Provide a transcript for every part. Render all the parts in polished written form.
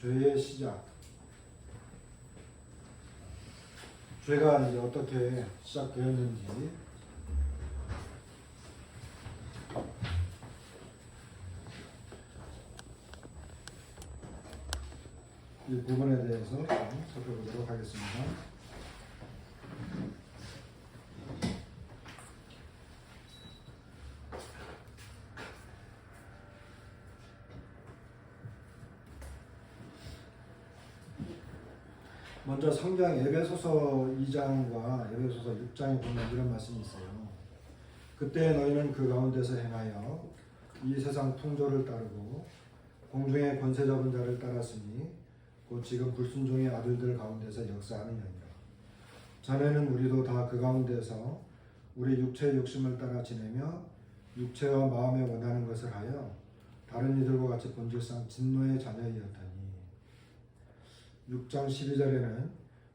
죄의 시작. 죄가 이제 어떻게 시작되었는지 이 부분에 대해서 좀 살펴보도록 하겠습니다. 먼저 성경 에베소서 2장과 에베소서 6장에 보면 이런 말씀이 있어요. 그때 너희는 그 가운데서 행하여 이 세상 풍조를 따르고 공중의 권세 잡은 자를 따랐으니 곧 지금 불순종의 아들들 가운데서 역사하느니라. 전에는 우리도 다 그 가운데서 우리 육체의 욕심을 따라 지내며 육체와 마음에 원하는 것을 하여 다른 이들과 같이 본질상 진노의 자녀이었더니 6장 12절에는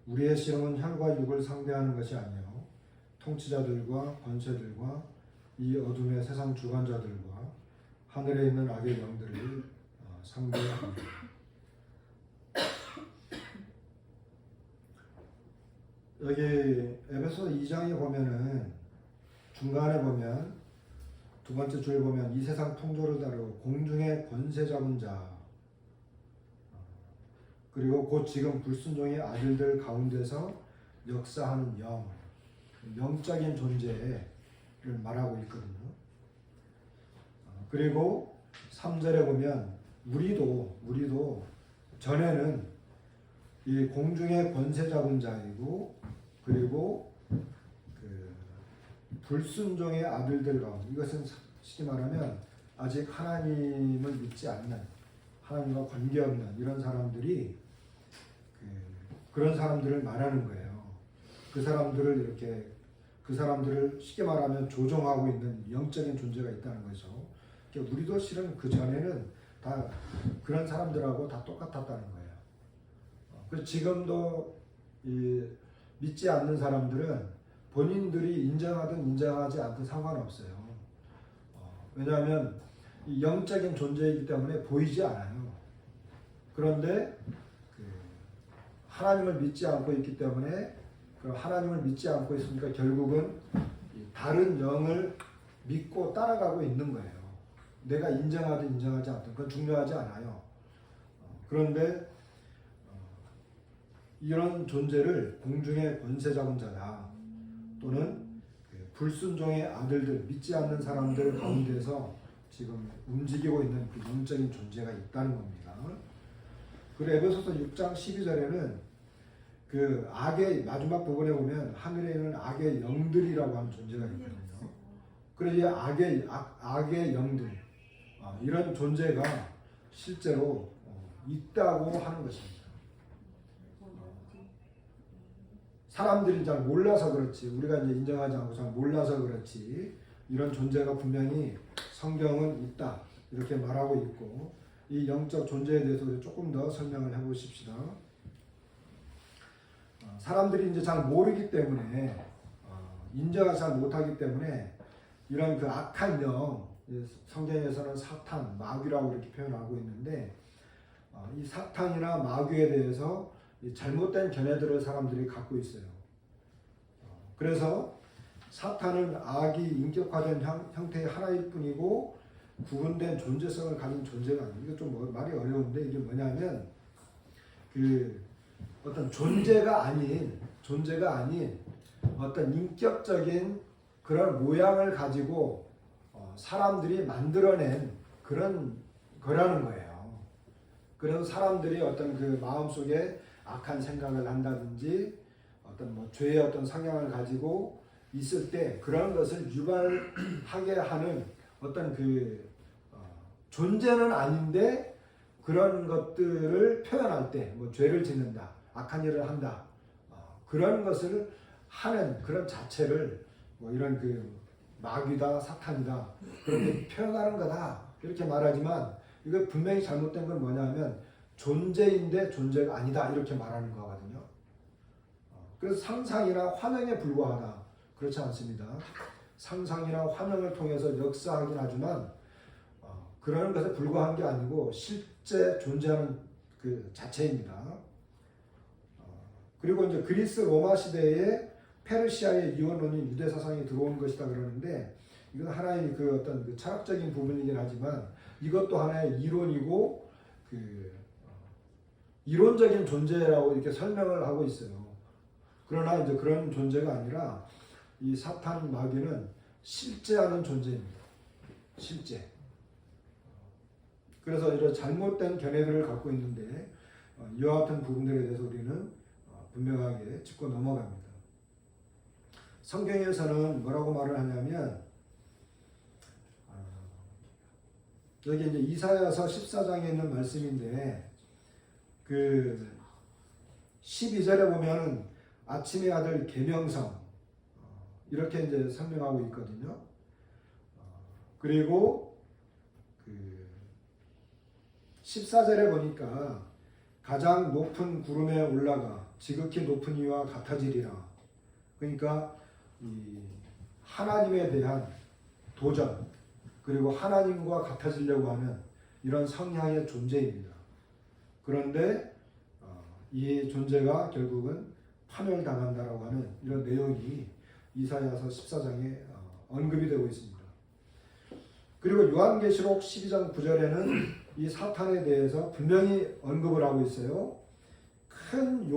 우리의 씨름은 혈과 육을 상대하는 것이 아니요 통치자들과 권세들과 이 어둠의 세상 주관자들과 하늘에 있는 악의 영들을 상대합니다. 여기 에베소 2장에 보면은 중간에 보면 두 번째 줄에 보면 이 세상 풍조를 다루고 공중의 권세 잡은 자 그리고 곧 지금 불순종의 아들들 가운데서 역사하는 영, 영적인 존재를 말하고 있거든요. 그리고 3절에 보면 우리도 전에는 이 공중의 권세 잡은 자이고 그리고 그 불순종의 아들들 가운데 이것은 쉽게 말하면 아직 하나님을 믿지 않는 하나님과 관계없는 이런 사람들이 그런 사람들을 말하는 거예요. 그 사람들을 쉽게 말하면 조종하고 있는 영적인 존재가 있다는 거죠. 그러니까 우리도 실은 그 전에는 다 그런 사람들하고 다 똑같았다는 거예요. 그래서 지금도 믿지 않는 사람들은 본인들이 인정하든 인정하지 않든 상관없어요. 왜냐하면 이 영적인 존재이기 때문에 보이지 않아요. 그런데 하나님을 믿지 않고 있기 때문에 하나님을 믿지 않고 있으니까 결국은 다른 영을 믿고 따라가고 있는 거예요. 내가 인정하든 인정하지 않든 그건 중요하지 않아요. 그런데 이런 존재를 공중의 권세 잡은 자다 또는 불순종의 아들들 믿지 않는 사람들 가운데서 지금 움직이고 있는 그 영적인 존재가 있다는 겁니다. 그리고 에베소서 6장 12절에는 그 악의 마지막 부분에 보면 하늘에 있는 악의 영들이라고 하는 존재가 있거든요. 그래서 이 악의 영들 이런 존재가 실제로 있다고 하는 것입니다. 사람들이 잘 몰라서 그렇지 우리가 이제 인정하지 않고 잘 몰라서 그렇지 이런 존재가 분명히 성경은 있다 이렇게 말하고 있고 이 영적 존재에 대해서 조금 더 설명을 해보십시다. 사람들이 이제 잘 모르기 때문에 인정을 잘 못하기 때문에 이런 그 악한 영 성경에서는 사탄, 마귀라고 이렇게 표현하고 있는데 이 사탄이나 마귀에 대해서 잘못된 견해들을 사람들이 갖고 있어요. 그래서 사탄은 악이 인격화된 형태의 하나일 뿐이고 구분된 존재성을 가진 존재가 아니에요. 이거 좀 말이 어려운데 이게 뭐냐면 어떤 존재가 아닌 어떤 인격적인 그런 모양을 가지고 사람들이 만들어낸 그런 거라는 거예요. 그래서 사람들이 어떤 그 마음속에 악한 생각을 한다든지 어떤 죄의 어떤 성향을 가지고 있을 때 그런 것을 유발하게 하는 어떤 존재는 아닌데 그런 것들을 표현할 때 죄를 짓는다, 악한 일을 한다 그런 것을 하는 그런 자체를 이런 마귀다, 사탄이다 그렇게 표현하는 거다 이렇게 말하지만 이거 분명히 잘못된 건 뭐냐면 존재인데 존재가 아니다 이렇게 말하는 거거든요. 그래서 상상이나 환영에 불과하다 그렇지 않습니다. 상상이나 환영을 통해서 역사하긴 하지만 그러는 것에 불과한 게 아니고 실제 존재하는 그 자체입니다. 그리고 이제 그리스 로마 시대에 페르시아의 이원론이 유대 사상이 들어온 것이다 그러는데 이건 하나의 그 어떤 그 철학적인 부분이긴 하지만 이것도 하나의 이론이고 그 이론적인 존재라고 이렇게 설명을 하고 있어요. 그러나 이제 그런 존재가 아니라 이 사탄 마귀는 실제하는 존재입니다. 실제. 그래서 이런 잘못된 견해들을 갖고 있는데 이와 같은 부분들에 대해서 우리는 분명하게 짚고 넘어갑니다. 성경에서는 뭐라고 말을 하냐면 여기 이제 이사야서 14장에 있는 말씀인데 그 12절에 보면은 아침의 아들 계명성 이렇게 이제 설명하고 있거든요. 그리고 그 14절에 보니까 가장 높은 구름에 올라가 지극히 높은 이와 같아지리라. 그러니까 이 하나님에 대한 도전 그리고 하나님과 같아지려고 하는 이런 성향의 존재입니다. 그런데 이 존재가 결국은 파멸당한다라고 하는 이런 내용이 이사야서 14장에 언급이 되고 있습니다. 그리고 요한계시록 12장 9절에는 이 사탄에 대해서 분명히 언급을 하고 있어요. 큰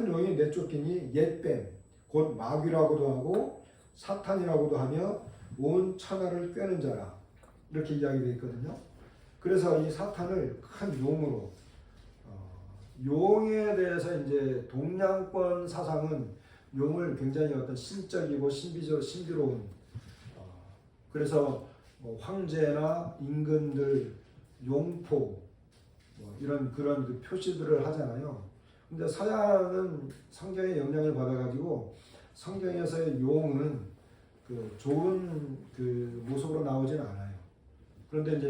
용이 내쫓기니 옛뱀 곧 마귀라고도 하고 사탄이라고도 하며 온 천하를 꿰는 자라 이렇게 이야기되어 있거든요. 그래서 이 사탄을 큰 용으로 용에 대해서 이제 동양권 사상은 용을 굉장히 어떤 신적이고 신비로운 그래서 뭐 황제나 임금들 용포 뭐 이런 그런 그 표시들을 하잖아요. 근데 서양은 성경의 영향을 받아가지고 성경에서의 용은 그 좋은 그 모습으로 나오진 않아요. 그런데 이제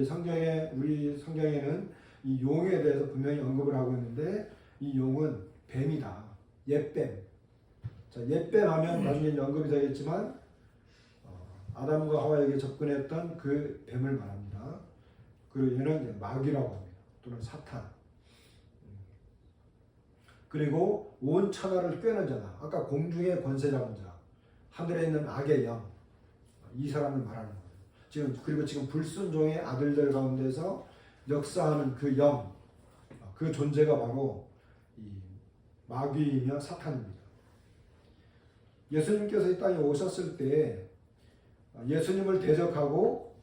우리 성경에는 이 용에 대해서 분명히 언급을 하고 있는데 이 용은 뱀이다. 옛뱀. 자, 옛뱀 하면 나중에 이제 언급이 되겠지만 아담과 하와에게 접근했던 그 뱀을 말합니다. 그리고 얘는 마귀라고 합니다. 또는 사탄. 그리고 온 천하를 꿰는 자다. 아까 공중의 권세 잡은 자, 하늘에 있는 악의 영, 이 사람을 말하는 거예요. 그리고 지금 불순종의 아들들 가운데서 역사하는 그 영, 그 존재가 바로 이 마귀이며 사탄입니다. 예수님께서 이 땅에 오셨을 때 예수님을 대적하고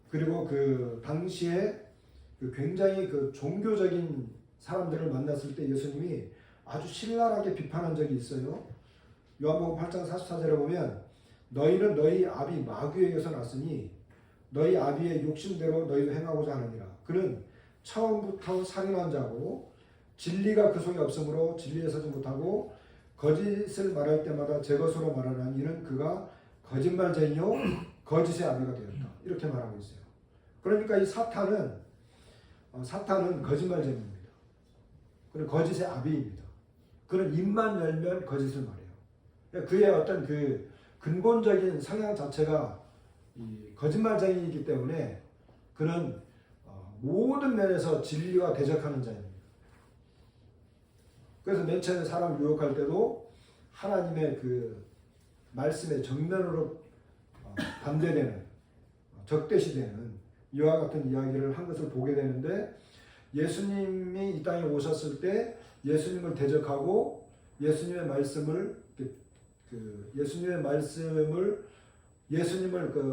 그리고 그 당시에 굉장히 그 종교적인 사람들을 만났을 때 예수님이 아주 신랄하게 비판한 적이 있어요. 요한복음 8장 44절에 보면 너희는 너희 아비 마귀에게서 났으니 너희 아비의 욕심대로 너희도 행하고자 하느니라. 그는 처음부터 살인한 자고 진리가 그 속에 없으므로 진리에 서지 못하고 거짓을 말할 때마다 제 것으로 말하는 이는 그가 거짓말쟁이요 거짓의 아비가 되었다. 이렇게 말하고 있어요. 그러니까 이 사탄은 거짓말쟁이입니다. 그리고 거짓의 아비입니다. 그는 입만 열면 거짓을 말해요. 그의 어떤 그 근본적인 성향 자체가 이 거짓말쟁이이기 때문에 그는 모든 면에서 진리와 대적하는 자입니다. 그래서 맨 처음에 사람을 유혹할 때도 하나님의 그 말씀에 정면으로 반대되는 적대시되는 이와 같은 이야기를 한 것을 보게 되는데 예수님이 이 땅에 오셨을 때 예수님을 대적하고 예수님의 말씀을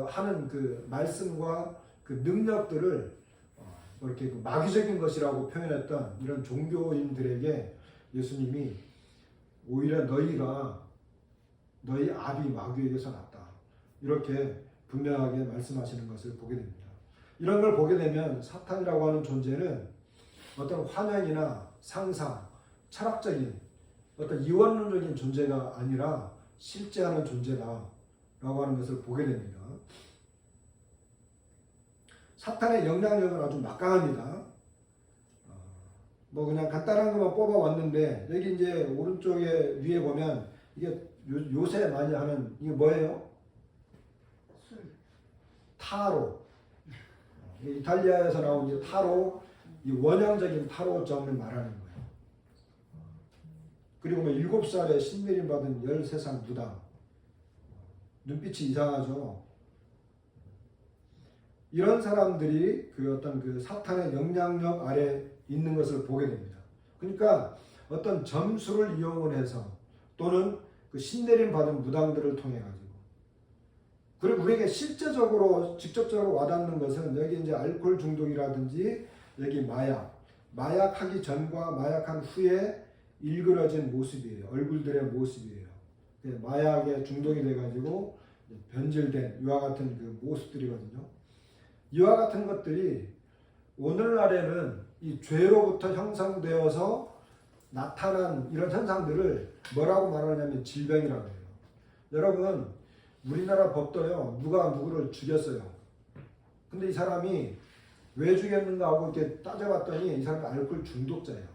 하는 그 말씀과 그 능력들을 이렇게 마귀적인 것이라고 표현했던 이런 종교인들에게 예수님이 오히려 너희가 너희 아비 마귀에게서 났다. 이렇게 분명하게 말씀하시는 것을 보게 됩니다. 이런 걸 보게 되면 사탄이라고 하는 존재는 어떤 환영이나 상상, 철학적인 어떤 이원론적인 존재가 아니라 실제하는 존재다라고 하는 것을 보게 됩니다. 사탄의 영향력은 아주 막강합니다. 뭐 그냥 간단한 것만 뽑아왔는데 여기 이제 오른쪽에 위에 보면 이게 요새 많이 하는 이게 뭐예요? 술. 타로. 이탈리아에서 나온 이제 타로 이 원형적인 타로점을 말하는 거예요. 그리고 뭐 7살에 신내림 받은 13살 무당. 눈빛이 이상하죠. 이런 사람들이 그 어떤 그 사탄의 영향력 아래 있는 것을 보게 됩니다. 그러니까 어떤 점수를 이용을 해서 또는 그 신내림 받은 무당들을 통해 가지고, 그리고 우리에게 실제적으로 직접적으로 와닿는 것은 여기 이제 알코올 중독이라든지 여기 마약하기 전과 마약한 후에 일그러진 모습이에요. 얼굴들의 모습이에요. 마약에 중독이 돼가지고 변질된 이와 같은 그 모습들이거든요. 이와 같은 것들이 오늘날에는 이 죄로부터 형성되어서 나타난 이런 현상들을 뭐라고 말하냐면 질병이라고 해요. 여러분, 우리나라 법도요, 누가 누구를 죽였어요. 근데 이 사람이 왜 죽였는가 하고 이렇게 따져봤더니 이 사람이 알코올 중독자예요.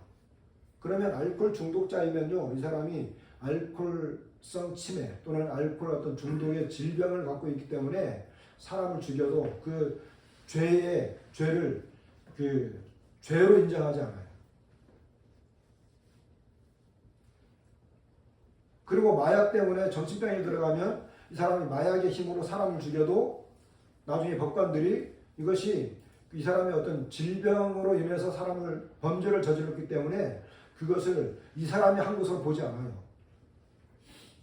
그러면 알코올 중독자이면요, 이 사람이 알코올성 치매 또는 알코올 어떤 중독의 질병을 갖고 있기 때문에 사람을 죽여도 그 죄를 그 죄로 인정하지 않아요. 그리고 마약 때문에 정신병에 들어가면 이 사람이 마약의 힘으로 사람을 죽여도 나중에 법관들이 이것이 이 사람의 어떤 질병으로 인해서 사람을 범죄를 저질렀기 때문에 그것을 이 사람이 한 것으로 보지 않아요.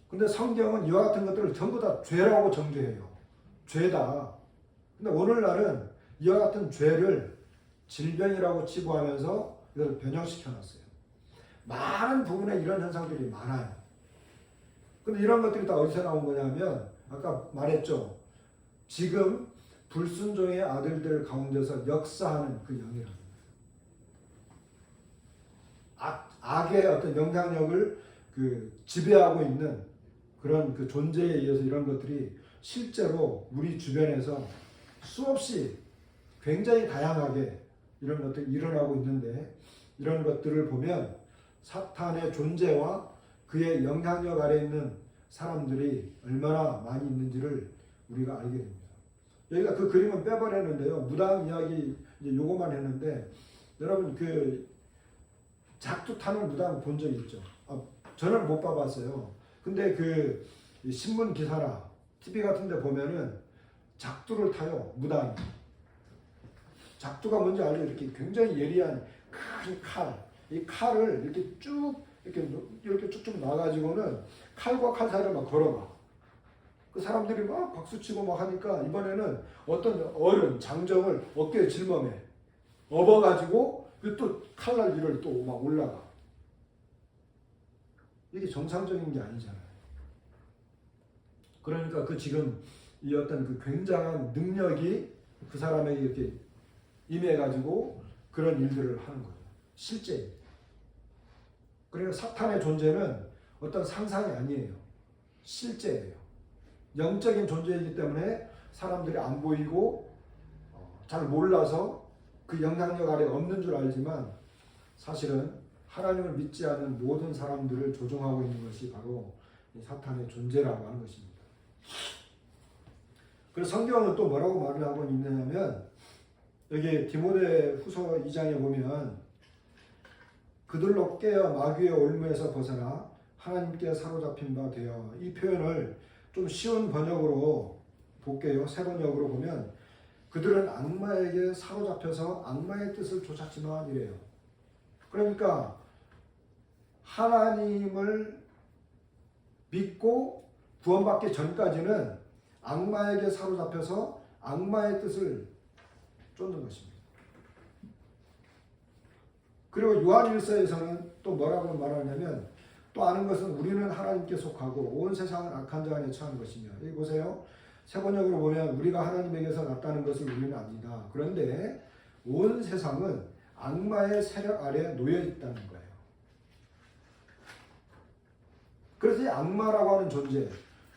근데 성경은 이와 같은 것들을 전부 다 죄라고 정죄해요. 죄다. 근데 오늘날은 이와 같은 죄를 질병이라고 치부하면서 이걸 변형시켜 놨어요. 많은 부분에 이런 현상들이 많아요. 근데 이런 것들이 다 어디서 나온 거냐면 아까 말했죠. 지금 불순종의 아들들 가운데서 역사하는 그 영이라는 거예요. 악의 어떤 영향력을 그 지배하고 있는 그런 그 존재에 의해서 이런 것들이 실제로 우리 주변에서 수없이 굉장히 다양하게 이런 것들이 일어나고 있는데, 이런 것들을 보면 사탄의 존재와 그의 영향력 아래 있는 사람들이 얼마나 많이 있는지를 우리가 알게 됩니다. 여기가 그 그림은 빼버렸는데요. 무당 이야기 이제 요거만 했는데, 여러분 그 작두 타는 무당 본 적 있죠? 저는 못 봐봤어요. 근데 그 신문 기사나 TV 같은 데 보면은 작두를 타요, 무당이. 작두가 뭔지 알죠? 이렇게 굉장히 예리한 큰 칼. 이 칼을 이렇게 쭉쭉 놔가지고는 칼과 칼 사이를 막 걸어가. 그 사람들이 막 박수치고 막 하니까 이번에는 어떤 어른, 장정을 어깨에 짊어매. 업어가지고 또 칼날 위를 또 막 올라가. 이게 정상적인 게 아니잖아요. 그러니까 그 지금 이 어떤 그 굉장한 능력이 그 사람에게 이렇게 임해가지고 그런 일들을 하는 거예요. 실제. 그러니까 사탄의 존재는 어떤 상상이 아니에요. 실제예요. 영적인 존재이기 때문에 사람들이 안 보이고 잘 몰라서 그 영향력 아래 없는 줄 알지만 사실은 하나님을 믿지 않는 모든 사람들을 조종하고 있는 것이 바로 이 사탄의 존재라고 하는 것입니다. 그래서 성경은 또 뭐라고 말을 하고 있느냐면 여기 디모데후서 2장에 보면 그들로 깨어 마귀의 올무에서 벗어나 하나님께 사로잡힌 바 되어, 이 표현을 좀 쉬운 번역으로 볼게요. 새 번역으로 보면 그들은 악마에게 사로잡혀서 악마의 뜻을 쫓았지만 이래요. 그러니까 하나님을 믿고 구원받기 전까지는 악마에게 사로잡혀서 악마의 뜻을 쫓는 것입니다. 그리고 요한일서에서는 또 뭐라고 말하냐면, 또 아는 것은 우리는 하나님께 속하고 온 세상은 악한 자 안에 처한 것이며, 여기 보세요. 새 번역으로 보면 우리가 하나님에게서 났다는 것을 우리는 압니다. 그런데 온 세상은 악마의 세력 아래 놓여 있다는 거예요. 그래서 이 악마라고 하는 존재,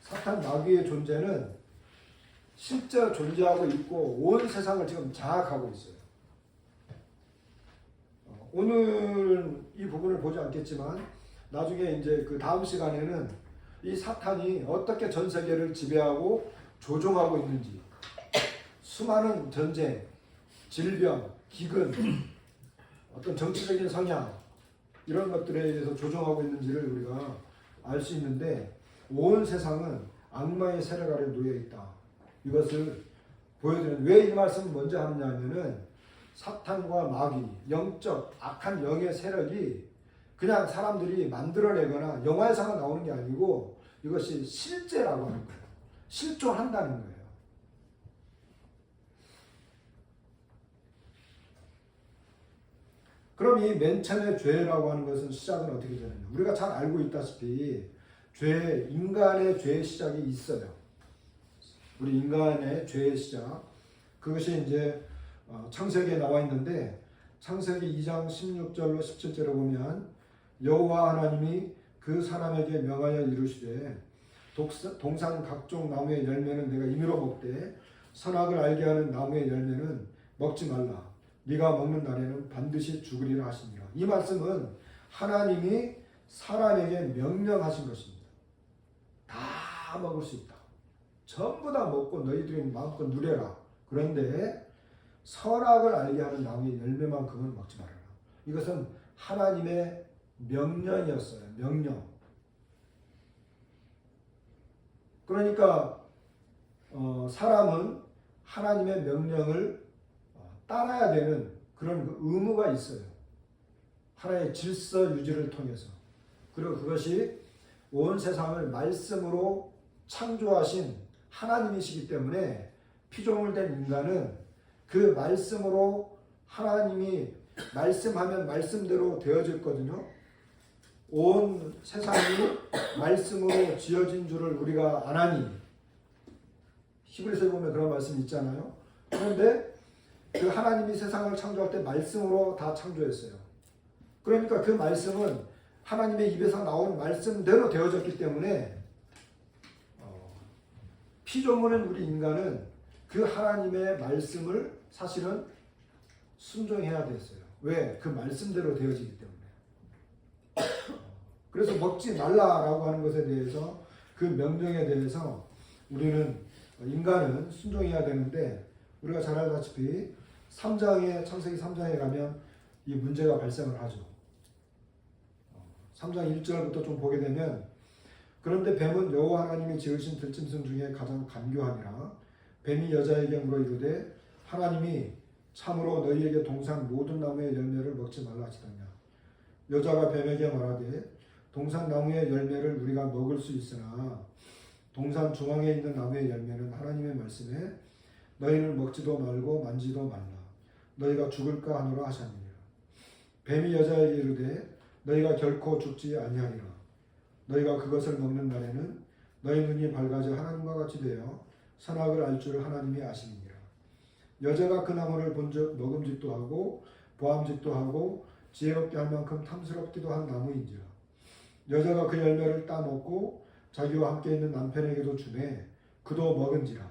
사탄 마귀의 존재는 실제로 존재하고 있고 온 세상을 지금 장악하고 있어요. 오늘 이 부분을 보지 않겠지만 나중에 이제 그 다음 시간에는 이 사탄이 어떻게 전 세계를 지배하고 조종하고 있는지, 수많은 전쟁, 질병, 기근, 어떤 정치적인 성향 이런 것들에 의해서 조종하고 있는지를 우리가 알 수 있는데 온 세상은 악마의 세력 아래 놓여 있다. 이것을 보여드리는 왜 이 말씀을 먼저 하느냐면은 사탄과 마귀, 영적 악한 영의 세력이 그냥 사람들이 만들어내거나 영화에서만 나오는 게 아니고 이것이 실제라고 하는 거예요. 실존한다는 거예요. 그럼 이 맨 처음에 죄라고 하는 것은 시작은 어떻게 되느냐? 우리가 잘 알고 있다시피 인간의 죄의 시작이 있어요. 우리 인간의 죄의 시작. 그것이 이제 창세기에 나와 있는데 창세기 2장 16절로 17절에 보면 여호와 하나님이 그 사람에게 명하여 이르시되 동산 각종 나무의 열매는 내가 임의로 먹되 선악을 알게 하는 나무의 열매는 먹지 말라. 네가 먹는 날에는 반드시 죽으리라 하시니라. 이 말씀은 하나님이 사람에게 명령하신 것입니다. 다 먹을 수 있다. 전부 다 먹고 너희들이 마음껏 누려라. 그런데 선악을 알게 하는 나무의 열매만큼은 먹지 말아라. 이것은 하나님의 명령이었어요. 명령. 그러니까 사람은 하나님의 명령을 따라야 되는 그런 의무가 있어요. 하나의 질서 유지를 통해서. 그리고 그것이 온 세상을 말씀으로 창조하신 하나님이시기 때문에 피조물 된 인간은 그 말씀으로 하나님이 말씀하면 말씀대로 되어졌거든요. 온 세상이 말씀으로 지어진 줄을 우리가 아나니 히브리서에 보면 그런 말씀이 있잖아요. 그런데 그 하나님이 세상을 창조할 때 말씀으로 다 창조했어요. 그러니까 그 말씀은 하나님의 입에서 나온 말씀대로 되어졌기 때문에 피조물인 우리 인간은 그 하나님의 말씀을 사실은 순종해야 됐어요. 왜? 그 말씀대로 되어지기 때문에. 그래서 먹지 말라라고 하는 것에 대해서 그 명령에 대해서 우리는 인간은 순종해야 되는데 우리가 잘 알다시피 창세기 3장에 가면 이 문제가 발생을 하죠. 3장 1절부터 좀 보게 되면 그런데 뱀은 여호와 하나님이 지으신 들짐승 중에 가장 간교하니라. 뱀이 여자에게 물어 이르되 하나님이 참으로 너희에게 동산 모든 나무의 열매를 먹지 말라 하시더냐. 여자가 뱀에게 말하되 동산 나무의 열매를 우리가 먹을 수 있으나 동산 중앙에 있는 나무의 열매는 하나님의 말씀에 너희는 먹지도 말고 만지도 말라. 너희가 죽을까 하노라 하셨느니라. 뱀이 여자에게 이르되 너희가 결코 죽지 아니하리라. 너희가 그것을 먹는 날에는 너희 눈이 밝아져 하나님과 같이 되어 선악을 알 줄 하나님이 아시느니라. 여자가 그 나무를 본즉 먹음직도 하고 보암직도 하고 지혜롭게 할 만큼 탐스럽기도 한 나무인지라. 여자가 그 열매를 따먹고 자기와 함께 있는 남편에게도 주매 그도 먹은지라.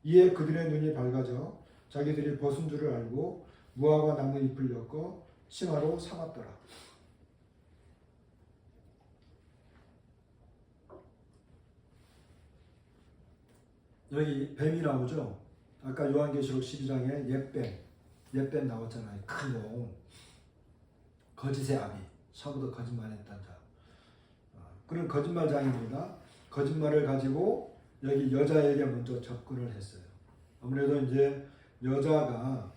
이에 그들의 눈이 밝아져 자기들이 벗은 줄을 알고 무화과 나무 잎을 엮어 치마로 삼았더라. 여기 뱀이 나오죠. 아까 요한계시록 12장에 옛뱀 나왔잖아요. 큰 놈, 거짓의 아비, 서부도 거짓말했던 자. 그런 거짓말장입니다. 거짓말을 가지고 여기 여자에게 먼저 접근을 했어요. 아무래도 이제 여자가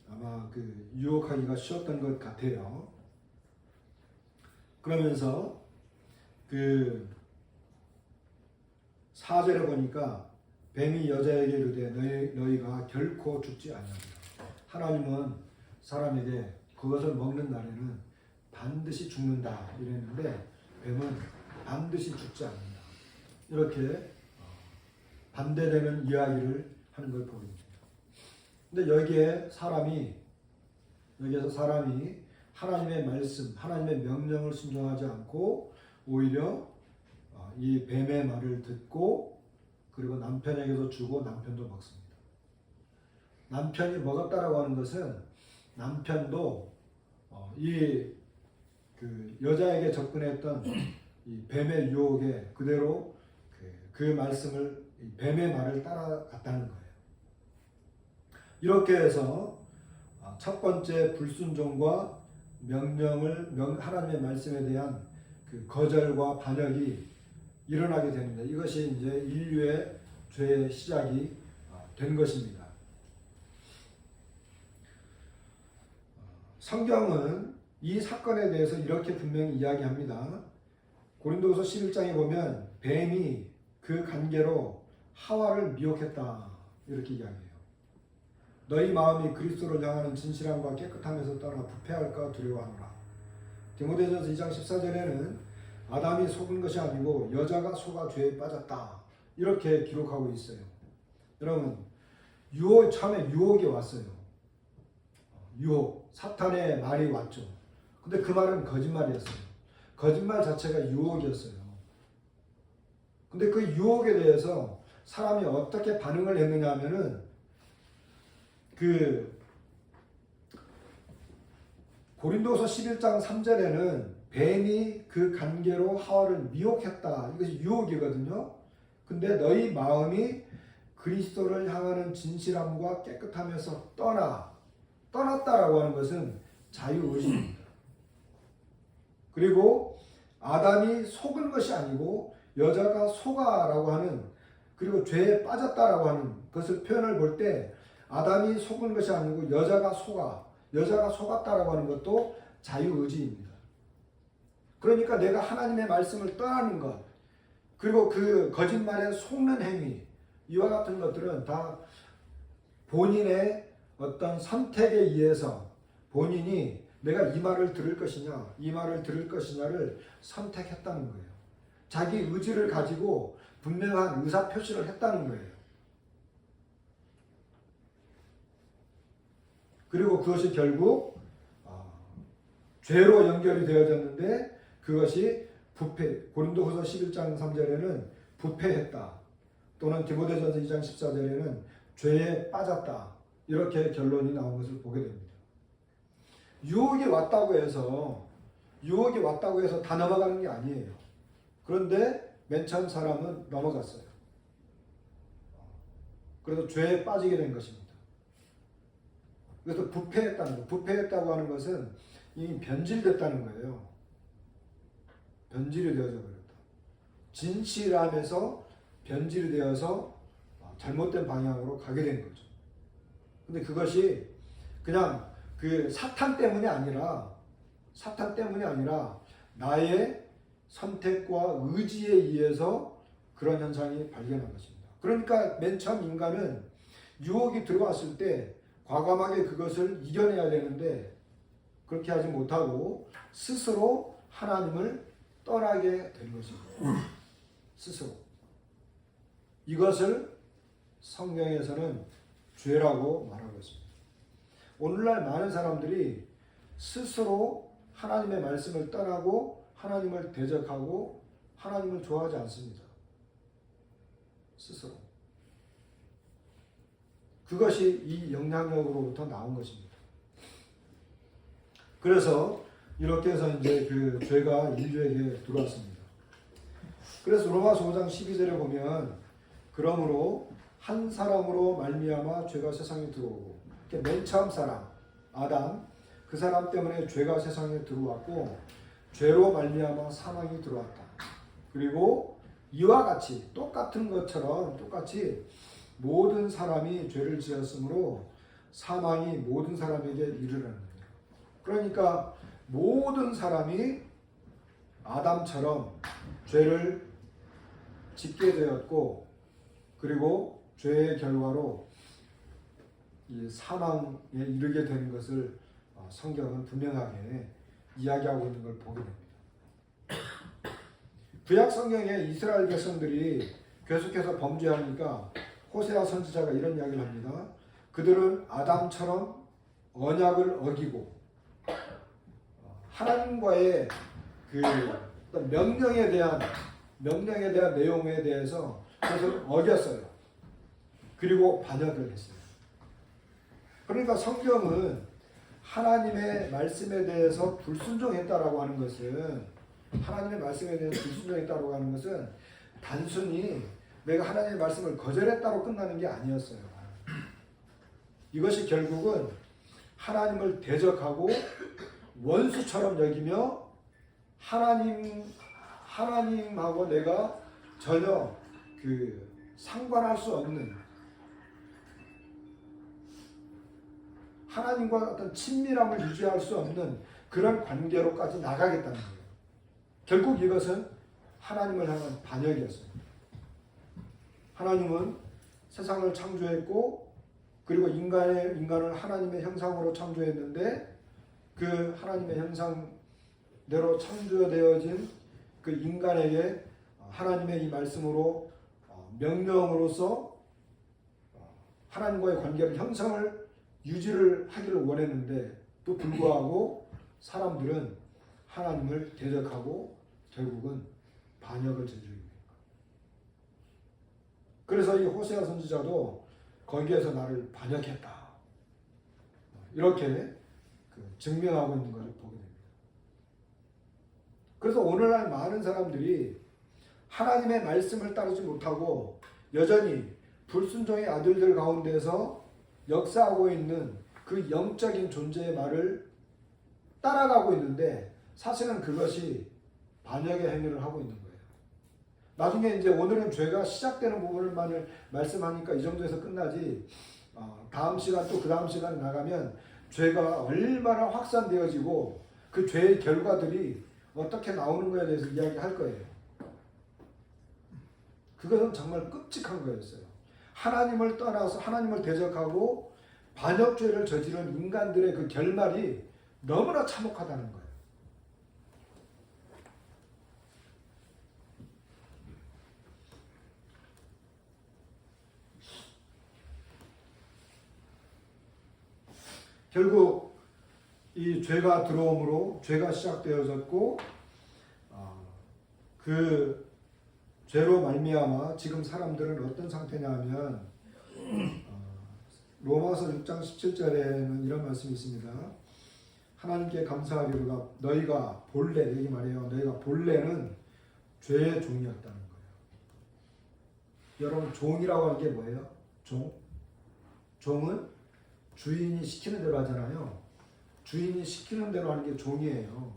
아마 그 유혹하기가 쉬웠던 것 같아요. 그러면서 그 4절에 보니까 뱀이 여자에게 이르되 너희가 결코 죽지 아니하리라. 하나님은 사람에게 그것을 먹는 날에는 반드시 죽는다 이랬는데 뱀은 반드시 죽지 않는다. 이렇게 반대되는 이야기를 하는 걸 보입니다. 근데 여기에서 사람이 하나님의 말씀, 하나님의 명령을 순종하지 않고 오히려 이 뱀의 말을 듣고 그리고 남편에게도 주고 남편도 먹습니다. 남편이 먹었다라고 하는 것은 남편도 그 여자에게 접근했던 이 뱀의 유혹에 그대로 그 말씀을 뱀의 말을 따라갔다는 거예요. 이렇게 해서 첫 번째 불순종과 하나님의 말씀에 대한 그 거절과 반역이 일어나게 됩니다. 이것이 이제 인류의 죄의 시작이 된 것입니다. 성경은 이 사건에 대해서 이렇게 분명히 이야기합니다. 고린도후서 11장에 보면 뱀이 그 관계로 하와를 미혹했다 이렇게 이야기해요. 너희 마음이 그리스도를 향하는 진실함과 깨끗함에서 떠나 부패할까 두려워하노라. 디모데전서 2장 14절에는 아담이 속은 것이 아니고 여자가 속아 죄에 빠졌다 이렇게 기록하고 있어요. 여러분 처음에 유혹이 왔어요. 유혹, 사탄의 말이 왔죠. 근데 그 말은 거짓말이었어요. 거짓말 자체가 유혹이었어요. 근데 그 유혹에 대해서 사람이 어떻게 반응을 했느냐 하면은 고린도서 11장 3절에는 뱀이 그 관계로 하와를 미혹했다. 이것이 유혹이거든요. 근데 너희 마음이 그리스도를 향하는 진실함과 깨끗함에서 떠났다라고 하는 것은 자유의지입니다. 그리고 아담이 속은 것이 아니고 여자가 속아라고 하는, 그리고 죄에 빠졌다라고 하는 것을 표현을 볼 때 아담이 속은 것이 아니고 여자가 속았다라고 하는 것도 자유의지입니다. 그러니까 내가 하나님의 말씀을 떠나는 것, 그리고 그 거짓말에 속는 행위, 이와 같은 것들은 다 본인의 어떤 선택에 의해서 본인이 내가 이 말을 들을 것이냐, 이 말을 들을 것이냐를 선택했다는 거예요. 자기 의지를 가지고 분명한 의사표시를 했다는 거예요. 그리고 그것이 결국 죄로 연결이 되어졌는데 그것이 부패, 고린도후서 11장 3절에는 부패했다. 또는 디모데전서 2장 14절에는 죄에 빠졌다. 이렇게 결론이 나온 것을 보게 됩니다. 유혹이 왔다고 해서 다 넘어가는 게 아니에요. 그런데 맨 처음 사람은 넘어갔어요. 그래서 죄에 빠지게 된 것입니다. 그래서 부패했다는 거. 부패했다고 하는 것은 이미 변질됐다는 거예요. 변질이 되어져 버렸다. 진실함에서 변질이 되어서 잘못된 방향으로 가게 된 거죠. 근데 그것이 그냥 그 사탄 때문이 아니라 나의 선택과 의지에 의해서 그런 현상이 발견한 것입니다. 그러니까 맨 처음 인간은 유혹이 들어왔을 때 과감하게 그것을 이겨내야 되는데 그렇게 하지 못하고 스스로 하나님을 떠나게 된 것입니다. 스스로. 이것을 성경에서는 죄라고 말하고 있습니다. 오늘날 많은 사람들이 스스로 하나님의 말씀을 떠나고 하나님을 대적하고 하나님을 좋아하지 않습니다. 스스로. 그것이 이 영향력으로부터 나온 것입니다. 그래서 이렇게 해서 이제 그 죄가 인류에게 들어왔습니다. 그래서 로마서 5장 12절에 보면 그러므로 한 사람으로 말미암아 죄가 세상에 들어오고, 맨 처음 사람 아담, 그 사람 때문에 죄가 세상에 들어왔고 죄로 말미암아 사망이 들어왔다. 그리고 이와 같이 똑같은 것처럼 똑같이 모든 사람이 죄를 지었으므로 사망이 모든 사람에게 이르르는 거예요. 그러니까 모든 사람이 아담처럼 죄를 짓게 되었고, 그리고 죄의 결과로 이 사망에 이르게 되는 것을 성경은 분명하게 이야기하고 있는 걸 보게 됩니다. 구약 성경에 이스라엘 백성들이 계속해서 범죄하니까 호세아 선지자가 이런 이야기를 합니다. 그들은 아담처럼 언약을 어기고 하나님과의 그 명령에 대한 내용에 대해서 그것을 어겼어요. 그리고 반역을 했어요. 그러니까 성경은 하나님의 말씀에 대해서 불순종했다라고 하는 것은, 단순히 내가 하나님의 말씀을 거절했다로 끝나는 게 아니었어요. 이것이 결국은 하나님을 대적하고 원수처럼 여기며 하나님하고 내가 전혀 상관할 수 없는, 하나님과 어떤 친밀함을 유지할 수 없는 그런 관계로까지 나가겠다는 거예요. 결국 이것은 하나님을 향한 반역이었습니다. 하나님은 세상을 창조했고, 그리고 인간을 하나님의 형상으로 창조했는데, 그 하나님의 형상대로 창조되어진 그 인간에게 하나님의 이 말씀으로 명령으로서 하나님과의 관계를 형성을 유지를 하기를 원했는데, 또 불구하고 사람들은 하나님을 대적하고 결국은 반역을 저지르게 됩니다. 그래서 이 호세아 선지자도 거기에서 나를 반역했다, 이렇게 증명하고 있는 것을 보게 됩니다. 그래서 오늘날 많은 사람들이 하나님의 말씀을 따르지 못하고 여전히 불순종의 아들들 가운데서 역사하고 있는 그 영적인 존재의 말을 따라가고 있는데, 사실은 그것이 반역의 행위를 하고 있는 거예요. 나중에 이제 오늘은 죄가 시작되는 부분을 말씀하니까 이 정도에서 끝나지, 다음 시간 또 그 다음 시간에 나가면 죄가 얼마나 확산되어지고 그 죄의 결과들이 어떻게 나오는 거에 대해서 이야기할 거예요. 그것은 정말 끔찍한 거였어요. 하나님을 떠나서 하나님을 대적하고 반역죄를 저지른 인간들의 그 결말이 너무나 참혹하다는 거예요. 결국 이 죄가 들어옴으로 죄가 시작되어졌고, 그 죄로 말미암아 지금 사람들은 어떤 상태냐 하면, 로마서 6장 17절에는 이런 말씀이 있습니다. 하나님께 감사하리로다 너희가 본래, 여기 말해요, 너희가 본래는 죄의 종이었다는 거예요. 여러분, 종이라고 하는 게 뭐예요? 종은 주인이 시키는 대로 하잖아요. 주인이 시키는 대로 하는 게 종이에요.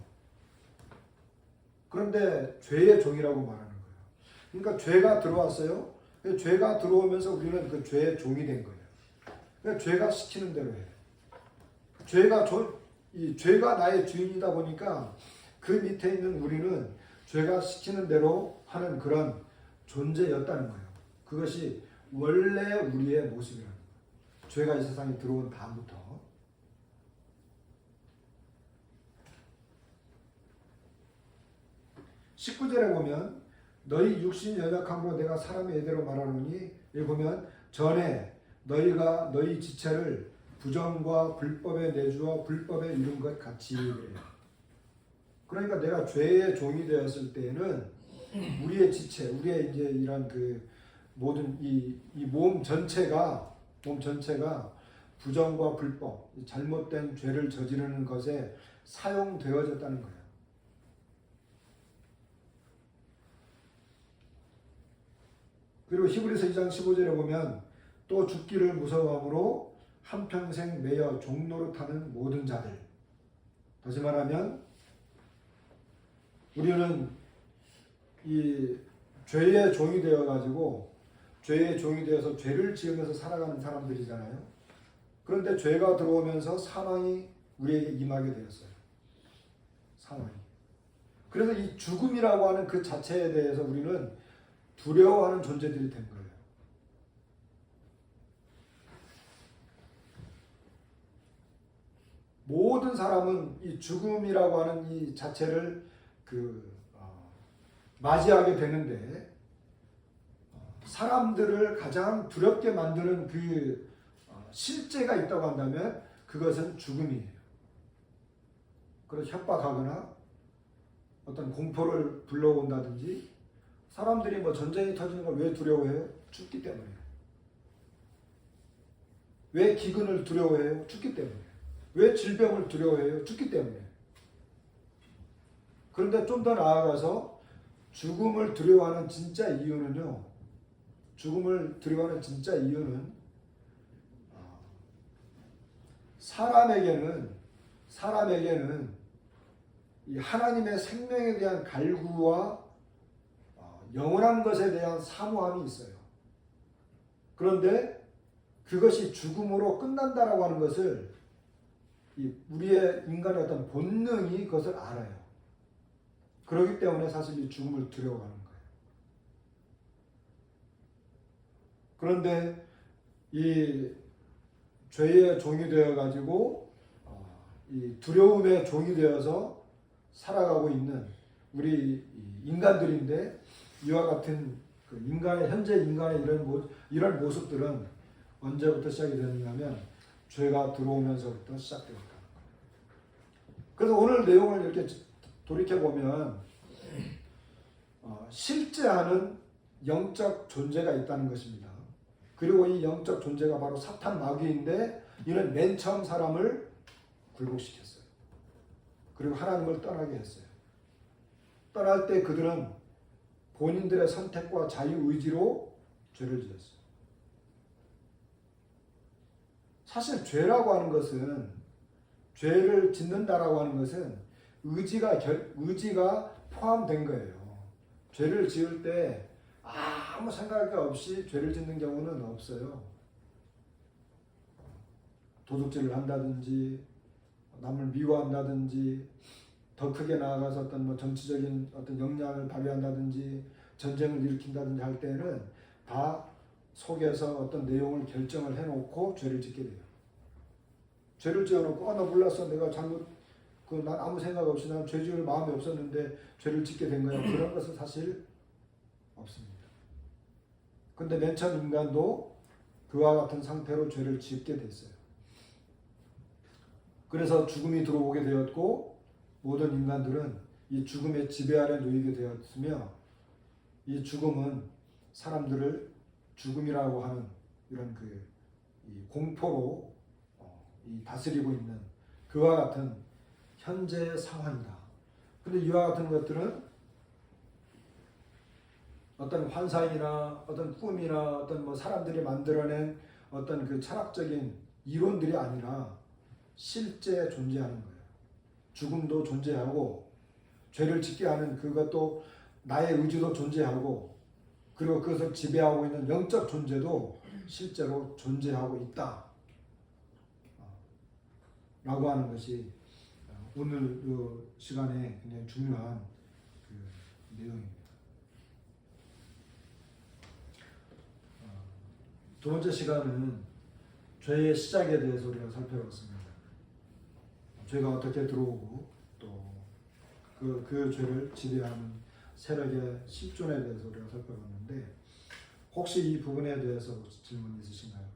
그런데 죄의 종이라고 말하는 거예요. 그러니까 죄가 들어왔어요. 죄가 들어오면서 우리는 그 죄의 종이 된 거예요. 그러니까 죄가 시키는 대로 해요. 죄가 나의 주인이다 보니까 그 밑에 있는 우리는 죄가 시키는 대로 하는 그런 존재였다는 거예요. 그것이 원래 우리의 모습이라는 거예요. 죄가 이 세상에 들어온 다음부터. 19절에 보면 너희 육신 연약함으로 내가 사람의 예대로 말하노니, 여기 보면 전에 너희가 너희 지체를 부정과 불법에 내주어 불법에 이룬 것 같이 그래요. 그러니까 내가 죄의 종이 되었을 때에는 우리의 지체, 우리의 이제 이런 그 모든 이 몸 전체가 부정과 불법, 잘못된 죄를 저지르는 것에 사용되어졌다는 거예요. 그리고 히브리서 2장 15절에 보면 또 죽기를 무서워함으로 한평생 매여 종노릇하는 모든 자들. 다시 말하면 우리는 이 죄의 종이 되어가지고 죄의 종이 되어서 죄를 지으면서 살아가는 사람들이잖아요. 그런데 죄가 들어오면서 사망이 우리에게 임하게 되었어요. 사망이. 그래서 이 죽음이라고 하는 그 자체에 대해서 우리는 두려워하는 존재들이 된 거예요. 모든 사람은 이 죽음이라고 하는 이 자체를 맞이하게 되는데, 사람들을 가장 두렵게 만드는 그 실제가 있다고 한다면 그것은 죽음이에요. 그래서 협박하거나 어떤 공포를 불러온다든지, 사람들이 뭐 전쟁이 터지는 걸 왜 두려워해요? 죽기 때문에. 왜 기근을 두려워해요? 죽기 때문에. 왜 질병을 두려워해요? 죽기 때문에. 그런데 좀 더 나아가서 죽음을 두려워하는 진짜 이유는요, 죽음을 두려워하는 진짜 이유는 사람에게는 이 하나님의 생명에 대한 갈구와 영원한 것에 대한 사모함이 있어요. 그런데 그것이 죽음으로 끝난다라고 하는 것을 우리의 인간의 어떤 본능이 그것을 알아요. 그렇기 때문에 사실 이 죽음을 두려워하는 거예요. 그런데 이 죄의 종이 되어 가지고 이 두려움의 종이 되어서 살아가고 있는 우리 인간들인데, 이와 같은 그 현재 인간의 이런 모습들은 언제부터 시작이 되느냐면 죄가 들어오면서부터 시작됩니다. 그래서 오늘 내용을 이렇게 돌이켜 보면 실제하는 영적 존재가 있다는 것입니다. 그리고 이 영적 존재가 바로 사탄 마귀인데, 이는 맨 처음 사람을 굴복시켰어요. 그리고 하나님을 떠나게 했어요. 떠날 때 그들은 본인들의 선택과 자유의지로 죄를 지었어요. 사실 죄라고 하는 것은, 죄를 짓는다라고 하는 것은 의지가 포함된 거예요. 죄를 지을 때 아무 생각 없이 죄를 짓는 경우는 없어요. 도둑질을 한다든지, 남을 미워한다든지, 더 크게 나아가서 어떤 정치적인 어떤 역량을 발휘한다든지, 전쟁을 일으킨다든지 할 때는 다 속에서 어떤 내용을 결정을 해놓고 죄를 짓게 돼요. 죄를 지어놓고 나 몰랐어, 내가 잘못, 난 아무 생각 없이 난 죄 지을 마음이 없었는데 죄를 짓게 된 거야. 그런 것은 사실 없습니다. 근데 맨 처음 인간도 그와 같은 상태로 죄를 짓게 됐어요. 그래서 죽음이 들어오게 되었고, 모든 인간들은 이 죽음의 지배 아래 놓이게 되었으며, 이 죽음은 사람들을 죽음이라고 하는 이런 이 공포로 다스리고 있는 그와 같은 현재의 상황이다. 근데 이와 같은 것들은 어떤 환상이나 어떤 꿈이나 어떤 사람들이 만들어낸 어떤 그 철학적인 이론들이 아니라 실제 존재하는 거예요. 죽음도 존재하고, 죄를 짓게 하는 그것도 나의 의지도 존재하고, 그리고 그것을 지배하고 있는 영적 존재도 실제로 존재하고 있다 라고 하는 것이 오늘 그 시간에 굉장히 중요한 내용입니다. 두 번째 시간은 죄의 시작에 대해서 우리가 살펴봤습니다. 죄가 어떻게 들어오고, 또 그 죄를 지배하는 세력의 실존에 대해서 우리가 살펴봤는데, 혹시 이 부분에 대해서 질문 있으신가요?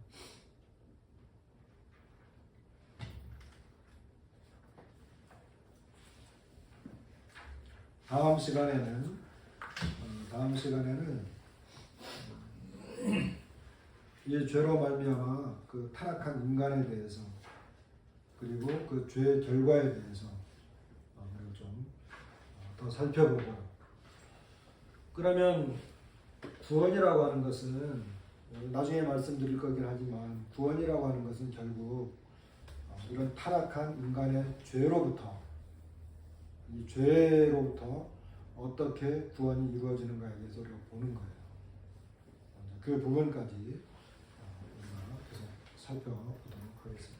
다음 시간에는 이 죄로 말미암아 그 타락한 인간에 대해서, 그리고 그 죄의 결과에 대해서 우리가 좀 더 살펴보고, 그러면 구원이라고 하는 것은 나중에 말씀드릴 거긴 하지만, 구원이라고 하는 것은 결국 이런 타락한 인간의 죄로부터, 이 죄로부터 어떻게 구원이 이루어지는가에 대해서 우리가 보는 거예요. 그 부분까지 우리가 계속 살펴보도록 하겠습니다.